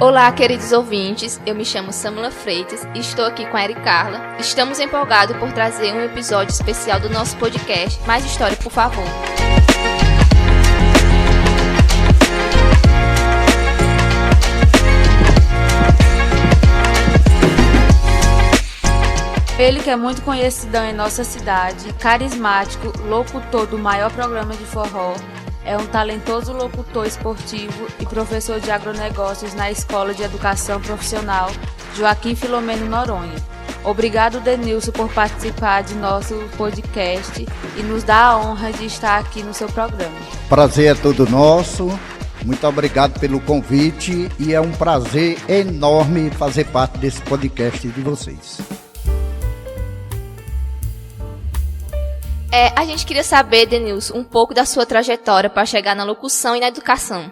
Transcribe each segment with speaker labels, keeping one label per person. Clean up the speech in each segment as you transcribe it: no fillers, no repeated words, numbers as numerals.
Speaker 1: Olá, queridos ouvintes, eu me chamo Samila Freitas e estou aqui com a Eri Carla. Estamos empolgados por trazer um episódio especial do nosso podcast Mais História, por favor.
Speaker 2: Ele que é muito conhecidão em nossa cidade, carismático, locutor do maior programa de forró, é um talentoso locutor esportivo e professor de agronegócios na Escola de Educação Profissional Joaquim Filomeno Noronha. Obrigado, Denilson, por participar de nosso podcast e nos dar a honra de estar aqui no seu programa.
Speaker 3: Prazer é todo nosso, muito obrigado pelo convite e é um prazer enorme fazer parte desse podcast de vocês.
Speaker 1: A gente queria saber, Denilson, um pouco da sua trajetória para chegar na locução e na educação.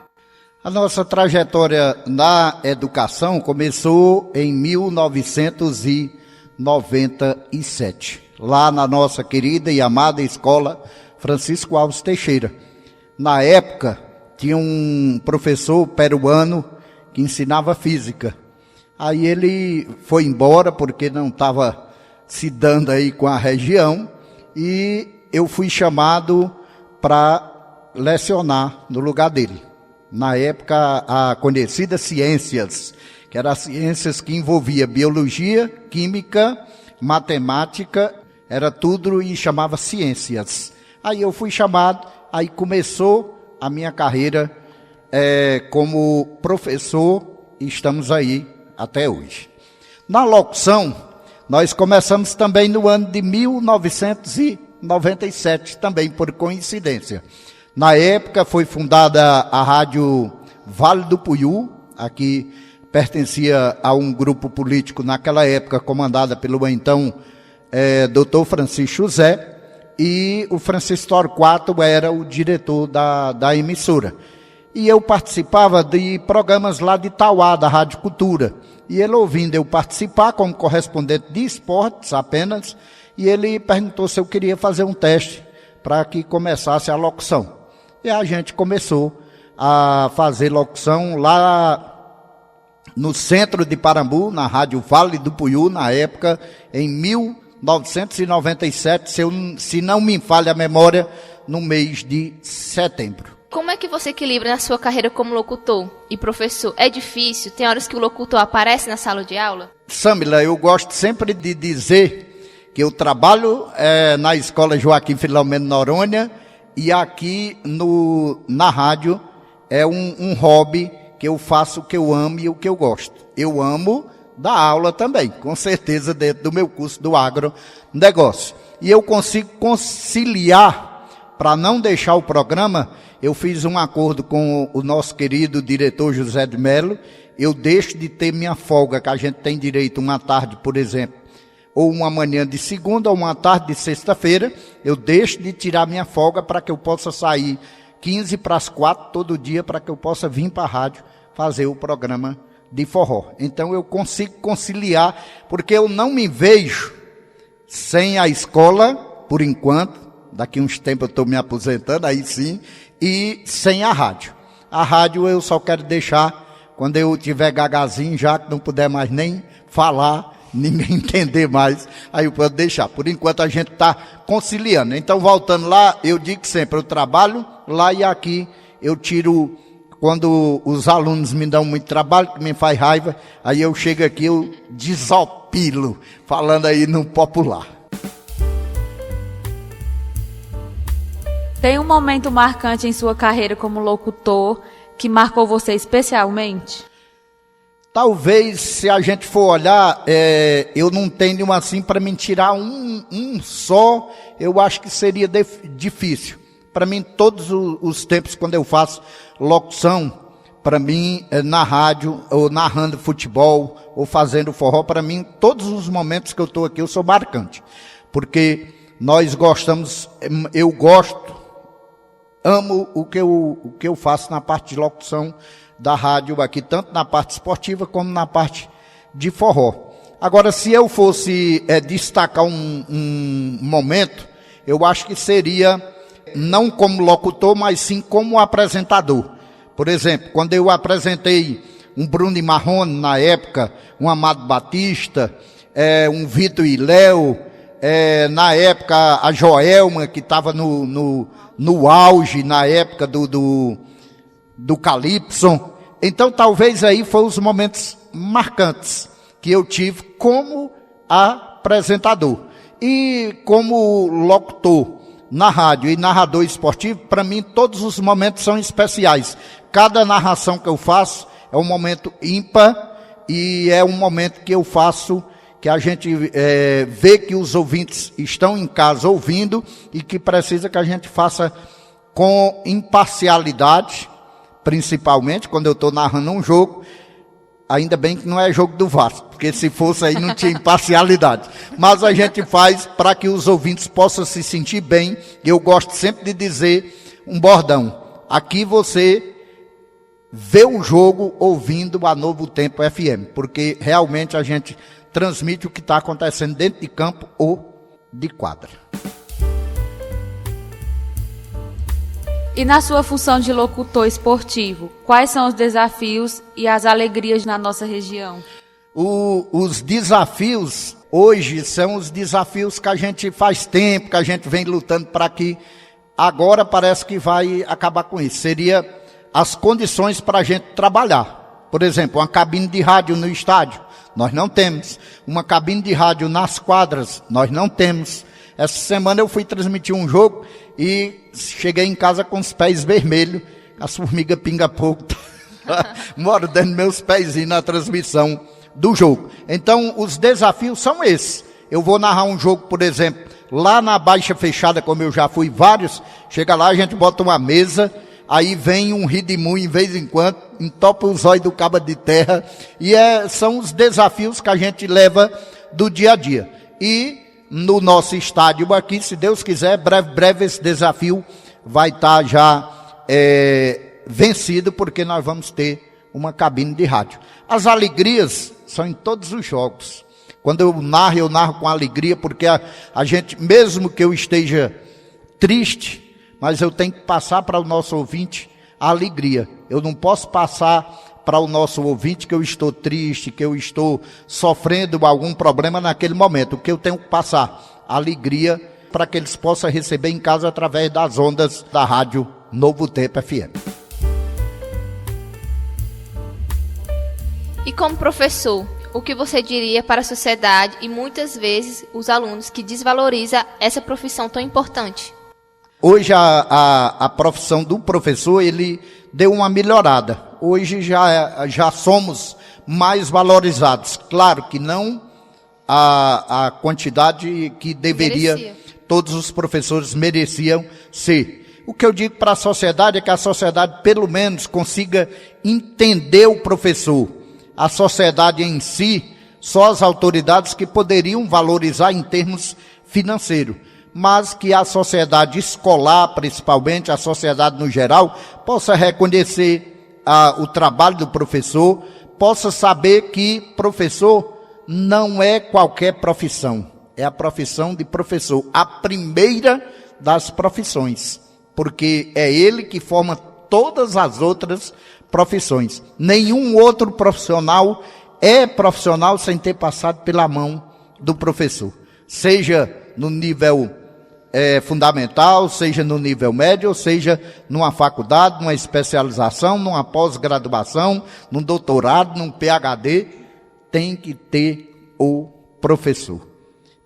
Speaker 3: A nossa trajetória na educação começou em 1997, lá na nossa querida e amada escola Francisco Alves Teixeira. Na época, tinha um professor peruano que ensinava física. Aí ele foi embora porque não estava se dando aí com a região. E eu fui chamado para lecionar no lugar dele. Na época, a conhecida ciências, que eram ciências que envolvia biologia, química, matemática, era tudo e chamava ciências. Aí eu fui chamado, aí começou a minha carreira como professor e estamos aí até hoje. Na locução, nós começamos também no ano de 1997, também por coincidência. Na época foi fundada a Rádio Vale do Puyú, aqui pertencia a um grupo político naquela época comandada pelo então Dr. Francisco José, e o Francisco Torquato era o diretor da emissora. E eu participava de programas lá de Itauá, da Rádio Cultura. E ele ouvindo eu participar como correspondente de esportes apenas, e ele perguntou se eu queria fazer um teste para que começasse a locução. E a gente começou a fazer locução lá no centro de Parambu, na Rádio Vale do Puyú, na época, em 1997, se não me falha a memória, no mês de setembro.
Speaker 1: Como é que você equilibra na sua carreira como locutor e professor? É difícil? Tem horas que o locutor aparece na sala de aula?
Speaker 3: Samila, eu gosto sempre de dizer que eu trabalho na Escola Joaquim Filomeno Noronha e aqui na rádio é um hobby que eu faço o que eu amo e o que eu gosto. Eu amo dar aula também, com certeza, dentro do meu curso do agronegócio. E eu consigo conciliar, para não deixar o programa. Eu fiz um acordo com o nosso querido diretor José de Mello. Eu deixo de ter minha folga, que a gente tem direito uma tarde, por exemplo, ou uma manhã de segunda, ou uma tarde de sexta-feira. Eu deixo de tirar minha folga para que eu possa sair 15 para as 4 todo dia, para que eu possa vir para a rádio fazer o programa de forró. Então eu consigo conciliar, porque eu não me vejo sem a escola, por enquanto. Daqui uns tempos eu estou me aposentando, aí sim, e sem a rádio. A rádio eu só quero deixar quando eu tiver gagazinho, já que não puder mais nem falar, ninguém entender mais, aí eu posso deixar. Por enquanto a gente está conciliando. Então, voltando lá, eu digo sempre, eu trabalho lá e aqui eu tiro, quando os alunos me dão muito trabalho, que me faz raiva, aí eu chego aqui, eu desopilo, falando aí no popular.
Speaker 2: Tem um momento marcante em sua carreira como locutor que marcou você especialmente?
Speaker 3: Talvez, se a gente for olhar, eu não tenho assim para me tirar um só, eu acho que seria difícil. Para mim, todos os tempos, quando eu faço locução, para mim, na rádio, ou narrando futebol, ou fazendo forró, para mim, todos os momentos que eu estou aqui, eu sou marcante. Porque nós gostamos, eu gosto, amo o que eu faço na parte de locução da rádio aqui, tanto na parte esportiva como na parte de forró. Agora, se eu fosse destacar um momento, eu acho que seria, não como locutor, mas sim como apresentador. Por exemplo, quando eu apresentei um Bruno e Marrone na época, um Amado Batista, um Vitor e Léo, na época a Joelma, que estava no auge, na época do Calypso. Então talvez aí foram os momentos marcantes que eu tive como apresentador. E como locutor na rádio e narrador esportivo, para mim todos os momentos são especiais. Cada narração que eu faço é um momento ímpar e é um momento que eu faço que a gente vê que os ouvintes estão em casa ouvindo e que precisa que a gente faça com imparcialidade, principalmente quando eu estou narrando um jogo. Ainda bem que não é jogo do Vasco, porque se fosse aí não tinha imparcialidade. Mas a gente faz para que os ouvintes possam se sentir bem. Eu gosto sempre de dizer um bordão. Aqui você vê o jogo ouvindo a Novo Tempo FM, porque realmente a gente transmite o que está acontecendo dentro de campo ou de quadra.
Speaker 2: E na sua função de locutor esportivo, quais são os desafios e as alegrias na nossa região?
Speaker 3: Os desafios hoje são os desafios que a gente faz tempo, que a gente vem lutando para que agora parece que vai acabar com isso. Seria as condições para a gente trabalhar. Por exemplo, uma cabine de rádio no estádio, nós não temos. Uma cabine de rádio nas quadras, nós não temos. Essa semana eu fui transmitir um jogo e cheguei em casa com os pés vermelhos, as formigas pinga-pouco mordendo meus pezinhos na transmissão do jogo. Então, os desafios são esses. Eu vou narrar um jogo, por exemplo, lá na Baixa Fechada, como eu já fui vários, chega lá, a gente bota uma mesa, aí vem um ridimu em vez em quando, entopa os olhos do cabo de terra, e são os desafios que a gente leva do dia a dia. E no nosso estádio aqui, se Deus quiser, breve esse desafio vai estar já vencido, porque nós vamos ter uma cabine de rádio. As alegrias são em todos os jogos. Quando eu narro com alegria, porque a gente, mesmo que eu esteja triste, mas eu tenho que passar para o nosso ouvinte a alegria. Eu não posso passar para o nosso ouvinte que eu estou triste, que eu estou sofrendo algum problema naquele momento. O que eu tenho que passar? A alegria para que eles possam receber em casa através das ondas da rádio Novo Tempo FM.
Speaker 1: E como professor, o que você diria para a sociedade e muitas vezes os alunos que desvalorizam essa profissão tão importante?
Speaker 3: Hoje a profissão do professor, ele deu uma melhorada. Hoje já somos mais valorizados. Claro que não a quantidade que todos os professores mereciam ser. O que eu digo para a sociedade é que a sociedade pelo menos consiga entender o professor. A sociedade em si, só as autoridades que poderiam valorizar em termos financeiros, mas que a sociedade escolar, principalmente a sociedade no geral, possa reconhecer o trabalho do professor, possa saber que professor não é qualquer profissão, é a profissão de professor, a primeira das profissões, porque é ele que forma todas as outras profissões. Nenhum outro profissional é profissional sem ter passado pela mão do professor, seja no nível fundamental, seja no nível médio, ou seja numa faculdade, numa especialização, numa pós-graduação, num doutorado, num PhD, tem que ter o professor.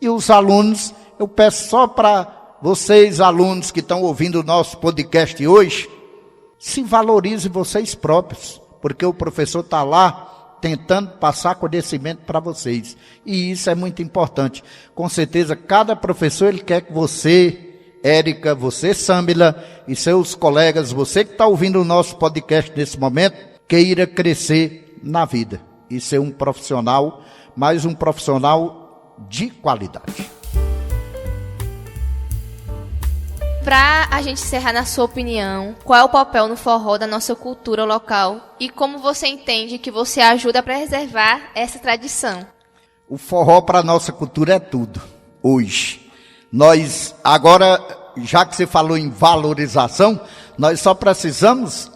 Speaker 3: E os alunos, eu peço só para vocês, alunos que estão ouvindo o nosso podcast hoje, se valorizem vocês próprios, porque o professor está lá tentando passar conhecimento para vocês. E isso é muito importante. Com certeza, cada professor, ele quer que você, Érica, você, Samila, e seus colegas, você que está ouvindo o nosso podcast nesse momento, queira crescer na vida e ser um profissional, mas um profissional de qualidade.
Speaker 1: Para a gente encerrar, na sua opinião, qual é o papel no forró da nossa cultura local e como você entende que você ajuda a preservar essa tradição?
Speaker 3: O forró para a nossa cultura é tudo, hoje. Nós, agora, já que você falou em valorização, Nós só precisamos,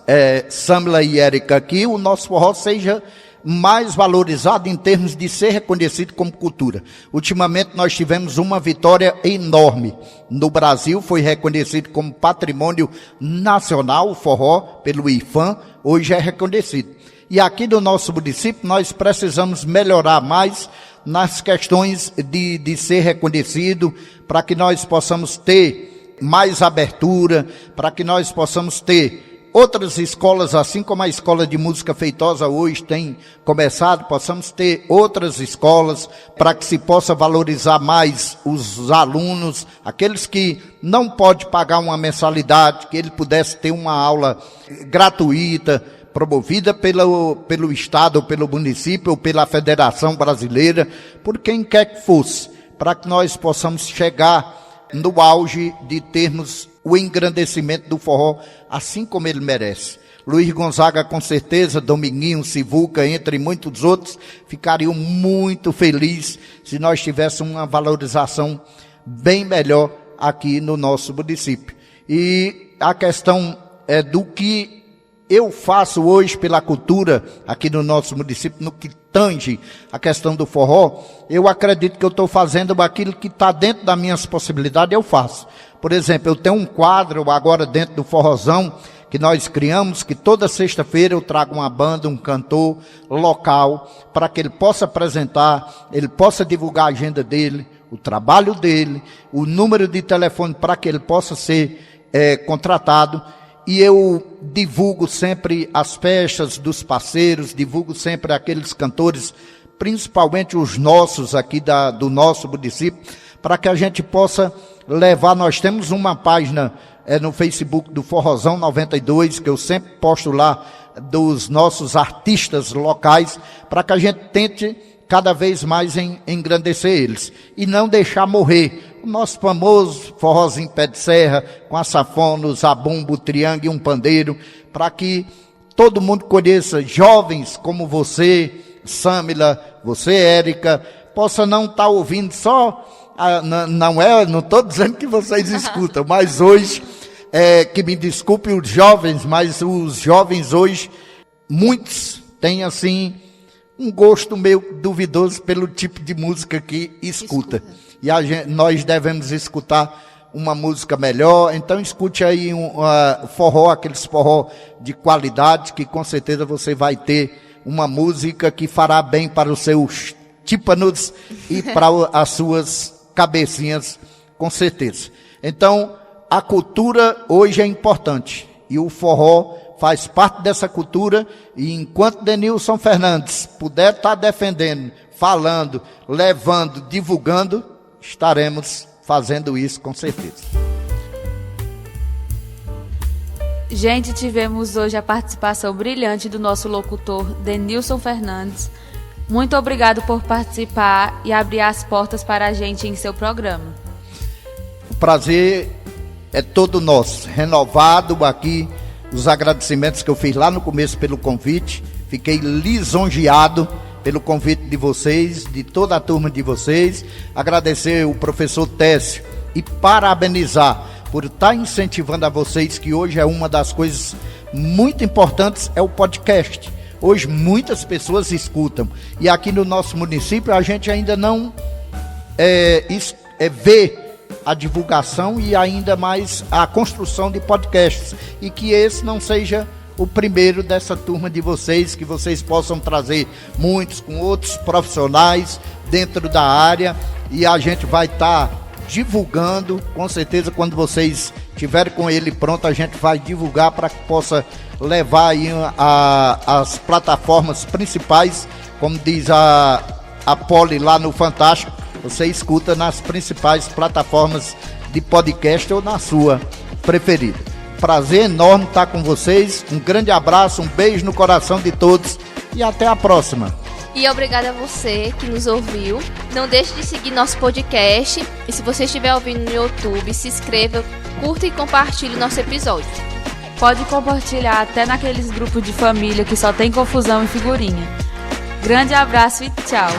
Speaker 3: Samila e Érica, que o nosso forró seja mais valorizado em termos de ser reconhecido como cultura. Ultimamente nós tivemos uma vitória enorme. No Brasil foi reconhecido como patrimônio nacional, o forró, pelo IFAM, hoje é reconhecido. E aqui no nosso município nós precisamos melhorar mais nas questões de ser reconhecido, para que nós possamos ter mais abertura, para que nós possamos ter outras escolas, assim como a Escola de Música Feitosa hoje tem começado, possamos ter outras escolas para que se possa valorizar mais os alunos, aqueles que não podem pagar uma mensalidade, que ele pudesse ter uma aula gratuita, promovida pelo Estado, ou pelo município, ou pela Federação Brasileira, por quem quer que fosse, para que nós possamos chegar no auge de termos o engrandecimento do forró, assim como ele merece. Luiz Gonzaga, com certeza, Dominguinho, Sivuca, entre muitos outros, ficariam muito felizes se nós tivéssemos uma valorização bem melhor aqui no nosso município. E a questão do que eu faço hoje pela cultura aqui no nosso município, no que tange a questão do forró, eu acredito que eu estou fazendo aquilo que está dentro das minhas possibilidades, eu faço. Por exemplo, eu tenho um quadro agora dentro do Forrozão, que nós criamos, que toda sexta-feira eu trago uma banda, um cantor local, para que ele possa apresentar, ele possa divulgar a agenda dele, o trabalho dele, o número de telefone para que ele possa ser contratado. E eu divulgo sempre as festas dos parceiros, divulgo sempre aqueles cantores, principalmente os nossos aqui do nosso município, para que a gente possa levar. Nós temos uma página no Facebook do Forrozão 92, que eu sempre posto lá, dos nossos artistas locais, para que a gente tente cada vez mais engrandecer eles, e não deixar morrer o nosso famoso forrozinho pé de serra, com a sanfona, o zabumbo, o triângulo e um pandeiro, para que todo mundo conheça, jovens como você, Samila, você, Érica, possa não estar ouvindo só, não estou dizendo que vocês escutam, mas hoje, que me desculpe os jovens, mas os jovens hoje, muitos têm assim, um gosto meio duvidoso pelo tipo de música que escuta. E nós devemos escutar uma música melhor. Então escute aí forró, aqueles forró de qualidade, que com certeza você vai ter uma música que fará bem para os seus tímpanos e para as suas cabecinhas, com certeza. Então a cultura hoje é importante, e o forró faz parte dessa cultura, e enquanto Denilson Fernandes puder estar defendendo, falando, levando, divulgando, estaremos fazendo isso com certeza.
Speaker 2: Gente, tivemos hoje a participação brilhante do nosso locutor Denilson Fernandes. Muito obrigado por participar e abrir as portas para a gente em seu programa.
Speaker 3: O prazer é todo nosso, renovado aqui. Os agradecimentos que eu fiz lá no começo pelo convite, fiquei lisonjeado pelo convite de vocês, de toda a turma de vocês, agradecer o professor Técio e parabenizar por estar incentivando a vocês, que hoje é uma das coisas muito importantes, é o podcast. Hoje muitas pessoas escutam, e aqui no nosso município a gente ainda não vê a divulgação e ainda mais a construção de podcasts, e que esse não seja o primeiro dessa turma de vocês, que vocês possam trazer muitos com outros profissionais dentro da área, e a gente vai estar divulgando, com certeza quando vocês estiverem com ele pronto, a gente vai divulgar para que possa levar aí as plataformas principais, como diz a Poli lá no Fantástico, você escuta nas principais plataformas de podcast ou na sua preferida. Prazer enorme estar com vocês, um grande abraço, um beijo no coração de todos e até a próxima.
Speaker 1: E obrigada a você que nos ouviu. Não deixe de seguir nosso podcast, e se você estiver ouvindo no YouTube, se inscreva, curta e compartilhe o nosso episódio.
Speaker 2: Pode compartilhar até naqueles grupos de família que só tem confusão e figurinha. Grande abraço e tchau!